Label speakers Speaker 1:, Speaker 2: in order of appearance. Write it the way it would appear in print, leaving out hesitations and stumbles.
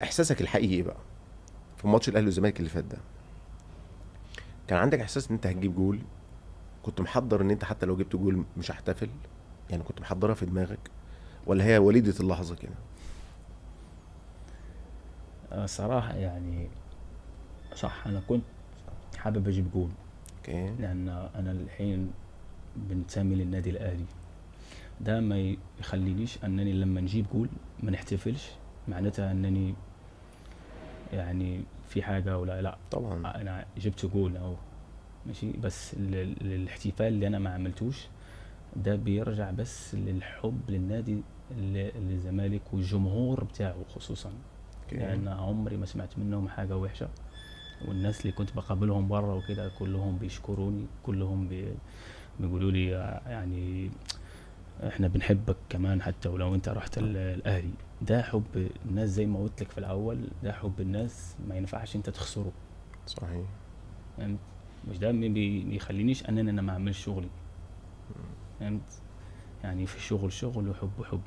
Speaker 1: احساسك الحقيقي إيه بقى في ماتش الاهلي والزمالك اللي فات ده؟ كان عندك احساس ان انت هتجيب جول؟ كنت محضر ان انت حتى لو جبت جول مش هحتفل؟ يعني كنت محضرها في دماغك، ولا هي وليدة اللحظة كده؟
Speaker 2: صراحة يعني صح، أنا كنت حابب أجيب جول،
Speaker 1: اوكي.
Speaker 2: لأن أنا الحين بنتمي للنادي الأهلي. ده ما يخلينيش أنني لما نجيب جول ما نحتفلش، معناتها أنني يعني في حاجة ولا لا.
Speaker 1: طبعا.
Speaker 2: أنا جبت جول أهو، ماشي، بس الاحتفال اللي أنا ما عملتوش ده بيرجع بس للحب للنادي، للزمالك والجمهور بتاعه خصوصا،
Speaker 1: اوكي.
Speaker 2: لأن عمري ما سمعت منهم حاجة وحشة. والناس اللي كنت بقابلهم بره وكده كلهم بيشكروني، كلهم بيقولوا لي يعني احنا بنحبك كمان حتى ولو انت رحت الاهلي. ده حب الناس زي ما قلت لك في الاول، ده حب الناس ما ينفعش انت تخسره.
Speaker 1: صحيح.
Speaker 2: فهمت؟ مش ده بيخلينيش ان انا ما اعملش شغلي. فهمت؟ يعني في الشغل شغل وحب حب.